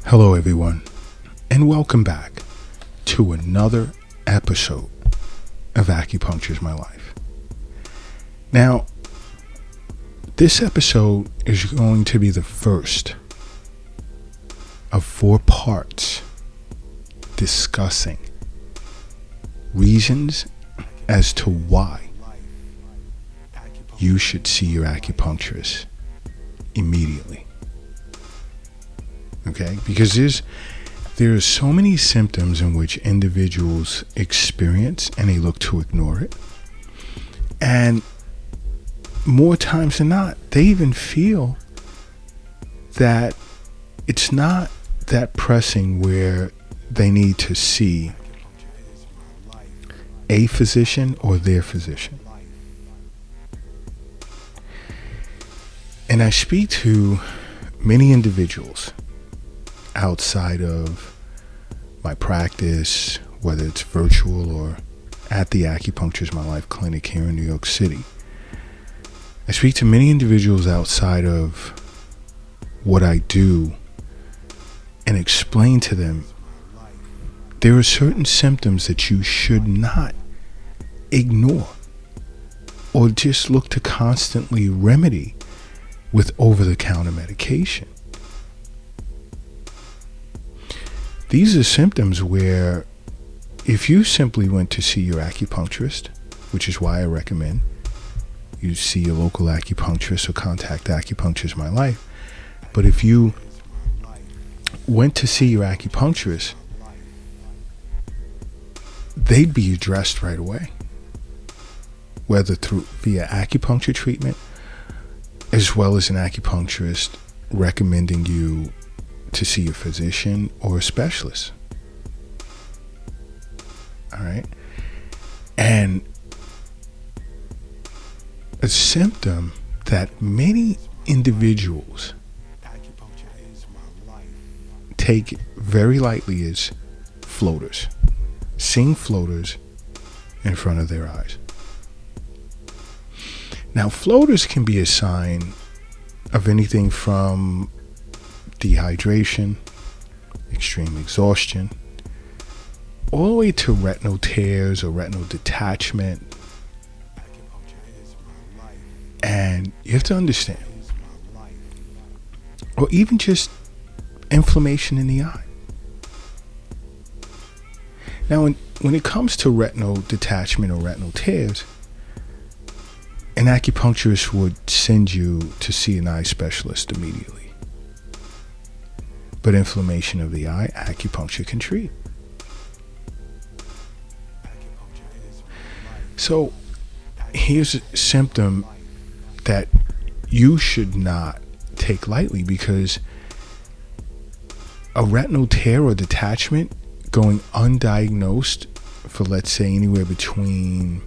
Hello, everyone, and welcome back to another episode of Acupuncture is My Life. Now, this episode is going to be the first of 4 parts discussing reasons as to why you should see your acupuncturist immediately. Okay, because there are so many symptoms in which individuals experience and they look to ignore it. And more times than not, they even feel that it's not that pressing where they need to see a physician or their physician. And I speak to many individuals outside of my practice, whether it's virtual or at the Acupuncture is My Life clinic here in New York City. I speak to many individuals outside of what I do and explain to them there are certain symptoms that you should not ignore or just look to constantly remedy with over-the-counter medication. These are symptoms where if you simply went to see your acupuncturist, which is why I recommend you see your local acupuncturist or contact Acupuncture is My Life. But if you went to see your acupuncturist, they'd be addressed right away, whether via acupuncture treatment, as well as an acupuncturist recommending you to see a physician or a specialist. All right. And a symptom that many individuals take very lightly is floaters. Seeing floaters in front of their eyes. Now, floaters can be a sign of anything from dehydration, extreme exhaustion, all the way to retinal tears or retinal detachment. And you have to understand, or even just inflammation in the eye. Now, when it comes to retinal detachment or retinal tears, an acupuncturist would send you to see an eye specialist immediately. But inflammation of the eye, acupuncture can treat. So here's a symptom that you should not take lightly, because a retinal tear or detachment going undiagnosed for, let's say, anywhere between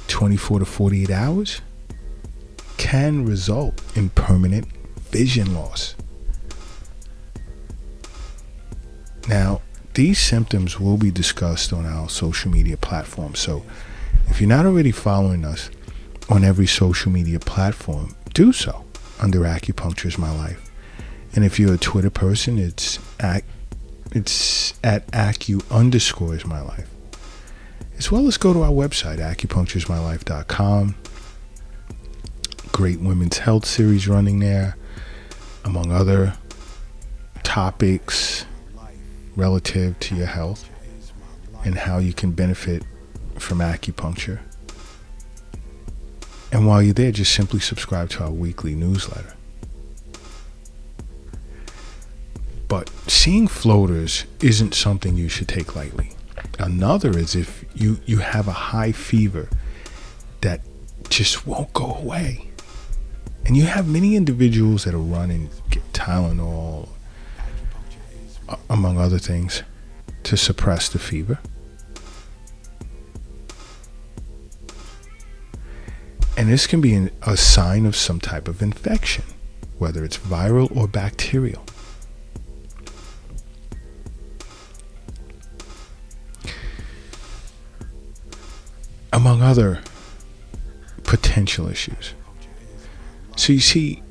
24 to 48 hours can result in permanent vision loss. Now, these symptoms will be discussed on our social media platforms. So if you're not already following us on every social media platform, do so under Acupuncture is My Life. And if you're a Twitter person, it's at Acu_is_my_life. As well as go to our website, acupunctureismylife.com. Great women's health series running there, among other topics relative to your health and how you can benefit from acupuncture. And while you're there, just simply subscribe to our weekly newsletter. But seeing floaters isn't something you should take lightly. Another is if you have a high fever that just won't go away. And you have many individuals that will run and get Tylenol, among other things, to suppress the fever. And this can be a sign of some type of infection, whether it's viral or bacterial. Among other potential issues. So you see,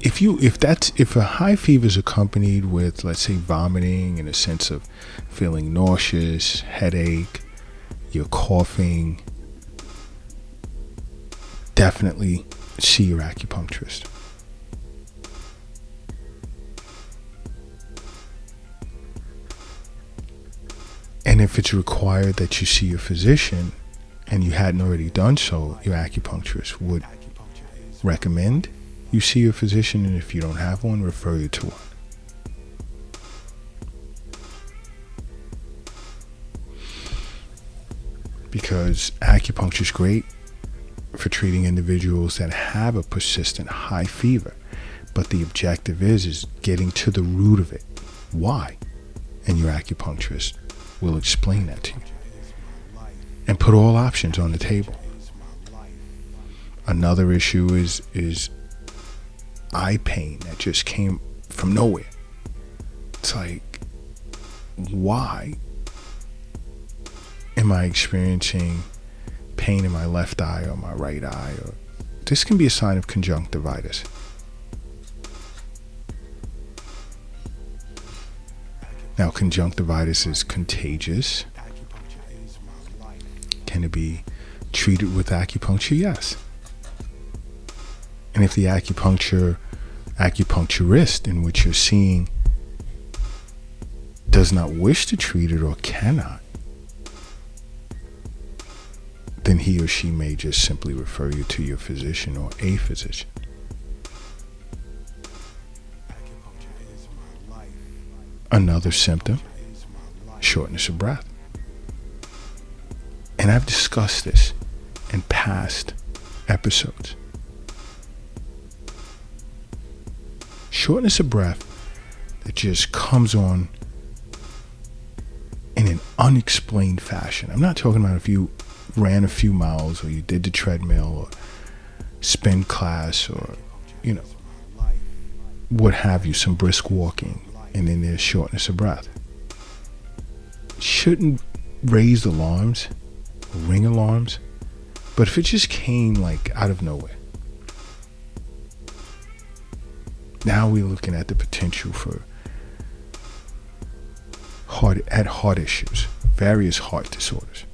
if a high fever is accompanied with, let's say, vomiting and a sense of feeling nauseous, headache, you're coughing, definitely see your acupuncturist. And if it's required that you see your physician and you hadn't already done so, your acupuncturist would recommend you see your physician, and if you don't have one, refer you to one. Because acupuncture is great for treating individuals that have a persistent high fever, but the objective is getting to the root of it. Why? And your acupuncturist will explain that to you and put all options on the table. Another issue is eye pain that just came from nowhere. It's like, why am I experiencing pain in my left eye or my right eye? Or this can be a sign of conjunctivitis. Now, conjunctivitis is contagious. Can it be treated with acupuncture? Yes. And if the acupuncturist in which you're seeing does not wish to treat it or cannot, then he or she may just simply refer you to your physician or a physician. Another symptom, shortness of breath. And I've discussed this in past episodes. Shortness of breath that just comes on in an unexplained fashion. I'm not talking about if you ran a few miles or you did the treadmill or spin class or, what have you, some brisk walking, and then there's shortness of breath. Shouldn't raise alarms, ring alarms, but if it just came like out of nowhere, now we're looking at the potential for heart issues, various heart disorders.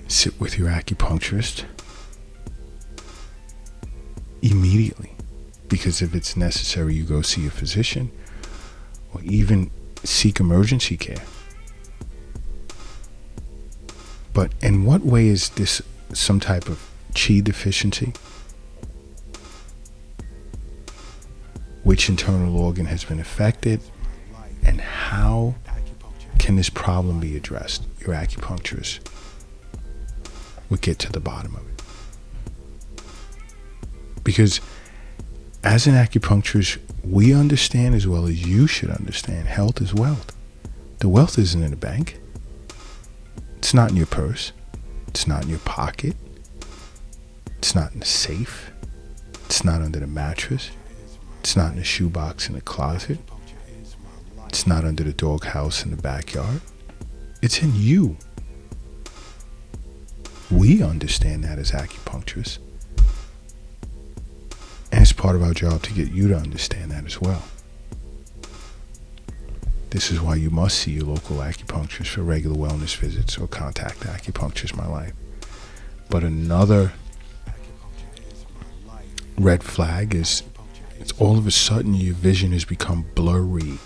Sit with your acupuncturist immediately, because if it's necessary, you go see a physician or even seek emergency care. But in what way is this some type of chi deficiency? Which internal organ has been affected, and how can this problem be addressed? Your acupuncturist would get to the bottom of it. Because as an acupuncturist, we understand, as well as you should understand, health is wealth. The wealth isn't in the bank. It's not in your purse. It's not in your pocket. It's not in the safe. It's not under the mattress. It's not in the shoebox in the closet. It's not under the doghouse in the backyard. It's in you. We understand that as acupuncturists. And it's part of our job to get you to understand that as well. This is why you must see your local acupuncturist for regular wellness visits or contact Acupuncturist My Life. But another red flag is it's all of a sudden your vision has become blurry.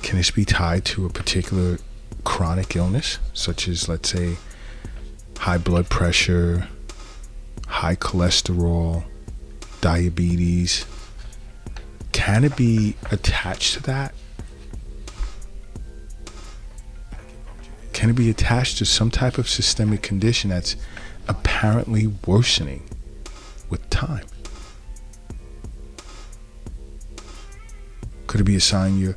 Can this be tied to a particular chronic illness, such as, let's say, high blood pressure, high cholesterol, diabetes? Can it be attached to that? Can it be attached to some type of systemic condition that's apparently worsening with time? Could it be a sign you're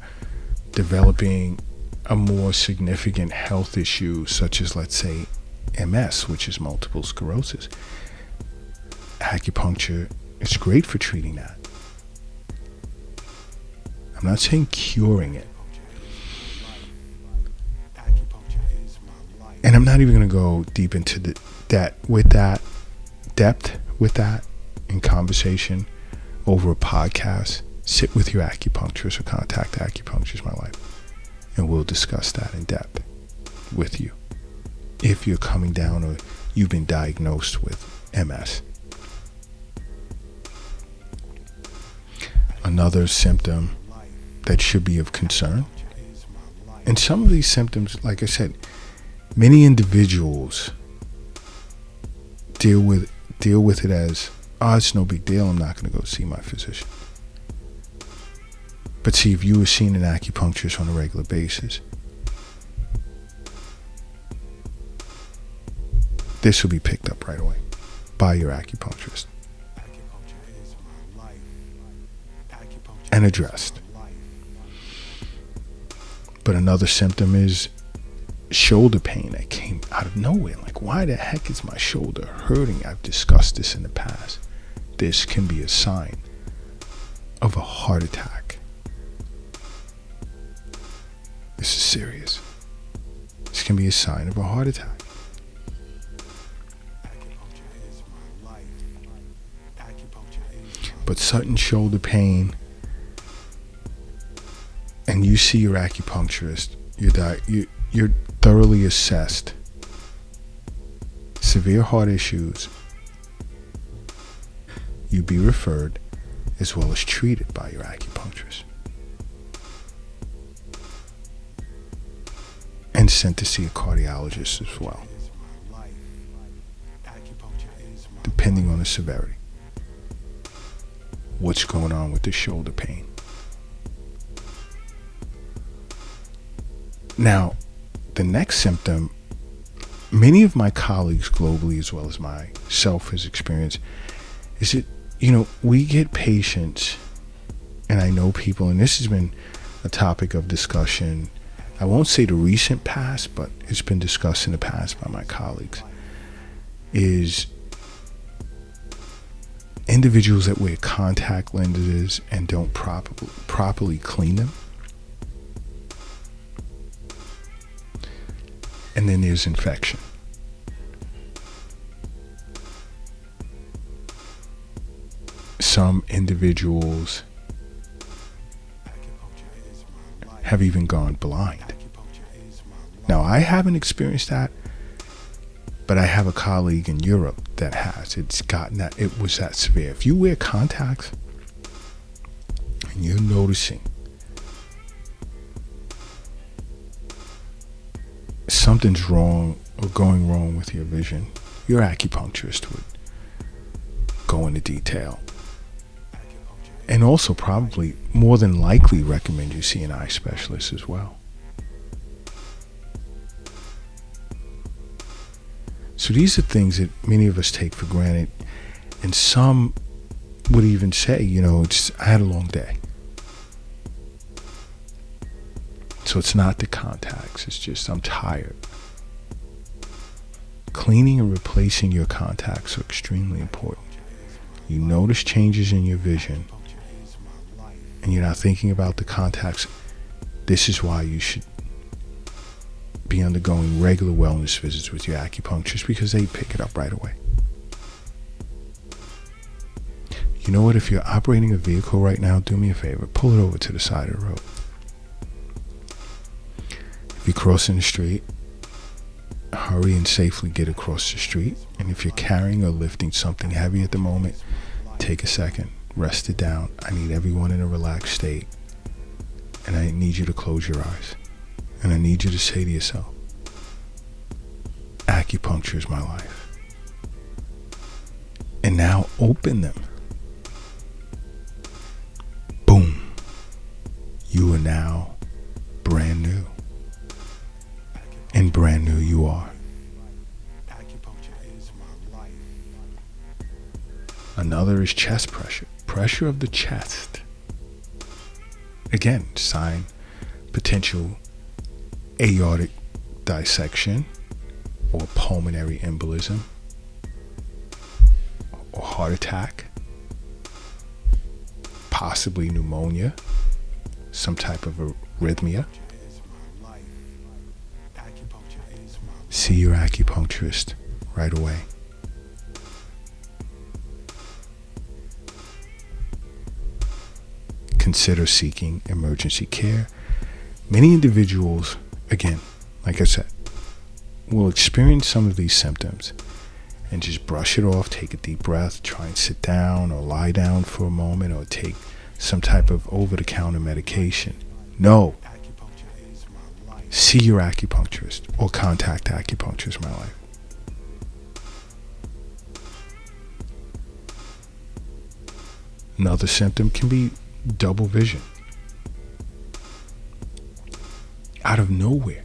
developing a more significant health issue, such as, let's say, MS, which is multiple sclerosis? Acupuncture is great for treating that. I'm not saying curing it. And I'm not even going to go deep into the depth with that in conversation over a podcast. Sit with your acupuncturist or contact Acupuncturist My Life, and we'll discuss that in depth with you. If you're coming down or you've been diagnosed with MS. Another symptom that should be of concern. And some of these symptoms, like I said, many individuals deal with it as, oh, it's no big deal, I'm not going to go see my physician. But see, if you were seeing an acupuncturist on a regular basis, this will be picked up right away by your acupuncturist and addressed. But another symptom is shoulder pain that came out of nowhere. Like, why the heck is my shoulder hurting? I've discussed this in the past. This can be a sign of a heart attack. This is serious. This can be a sign of a heart attack. But sudden shoulder pain, and you see your acupuncturist, you're thoroughly assessed, severe heart issues, you be referred as well as treated by your acupuncturist and sent to see a cardiologist as well, depending on the severity. What's going on with the shoulder pain? Now, the next symptom, many of my colleagues globally, as well as myself, has experienced, is that, we get patients, and I know people, and this has been a topic of discussion, I won't say the recent past, but it's been discussed in the past by my colleagues, is individuals that wear contact lenses and don't properly clean them. And then there's infection. Some individuals have even gone blind. Now, I haven't experienced that, but I have a colleague in Europe that has. It's gotten that, it was that severe. If you wear contacts and you're noticing something's wrong or going wrong with your vision, your acupuncturist would go into detail. And also probably more than likely recommend you see an eye specialist as well. So these are things that many of us take for granted. And some would even say, I had a long day. So it's not the contacts, it's just I'm tired. Cleaning and replacing your contacts are extremely important. You notice changes in your vision, and you're not thinking about the contacts. This is why you should be undergoing regular wellness visits with your acupuncturist, because they pick it up right away. You know what? If you're operating a vehicle right now, do me a favor. Pull it over to the side of the road. If you're crossing the street, hurry and safely get across the street. And if you're carrying or lifting something heavy at the moment, take a second, rest it down. I need everyone in a relaxed state. And I need you to close your eyes. And I need you to say to yourself, acupuncture is my life. And now open them. Boom. You are now brand new. And brand new you are. Another is chest pressure. Pressure of the chest. Again, sign potential aortic dissection or pulmonary embolism or heart attack, possibly pneumonia, some type of arrhythmia. See your acupuncturist right away. Consider seeking emergency care. Many individuals, again, like I said, will experience some of these symptoms and just brush it off, take a deep breath, try and sit down or lie down for a moment, or take some type of over-the-counter medication. No. See your acupuncturist or contact Acupuncturist My Life. Another symptom can be double vision. Out of nowhere.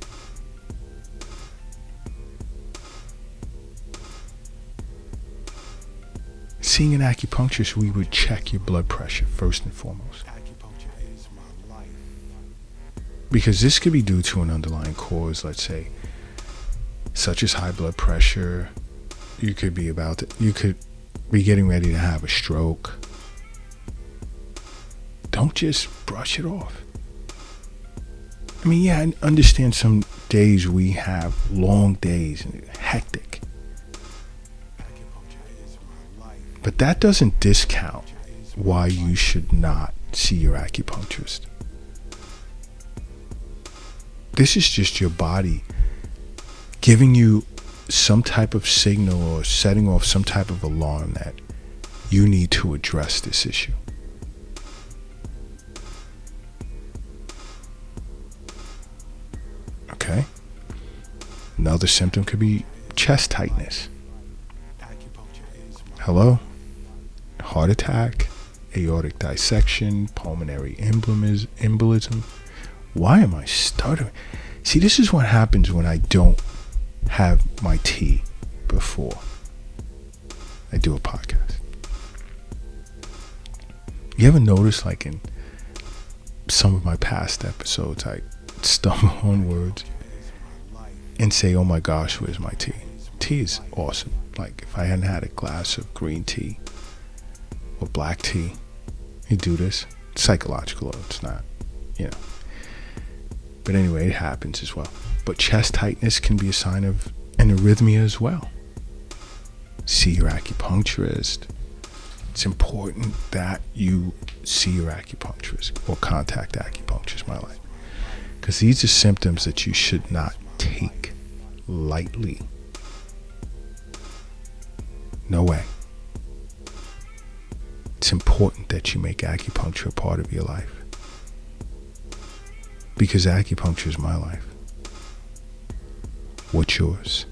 Seeing an acupuncturist, we would check your blood pressure first and foremost. Because this could be due to an underlying cause, let's say, such as high blood pressure. You could be getting ready to have a stroke. Don't just brush it off. I mean, yeah, I understand some days we have long days and hectic. But that doesn't discount why you should not see your acupuncturist. This is just your body giving you some type of signal or setting off some type of alarm that you need to address this issue. Okay? Another symptom could be chest tightness. Hello? Heart attack, aortic dissection, pulmonary embolism. Why am I stuttering? See, this is what happens when I don't have my tea before I do a podcast. You ever notice, like in some of my past episodes, I stumble on words and say, oh my gosh, where's my tea? Tea is awesome. Like if I hadn't had a glass of green tea or black tea, you do this. It's psychological, it's not, But anyway, it happens as well. But chest tightness can be a sign of an arrhythmia as well. See your acupuncturist. It's important that you see your acupuncturist or contact Acupuncturist My Life. Because these are symptoms that you should not take lightly. No way. It's important that you make acupuncture a part of your life. Because acupuncture is my life. What's yours?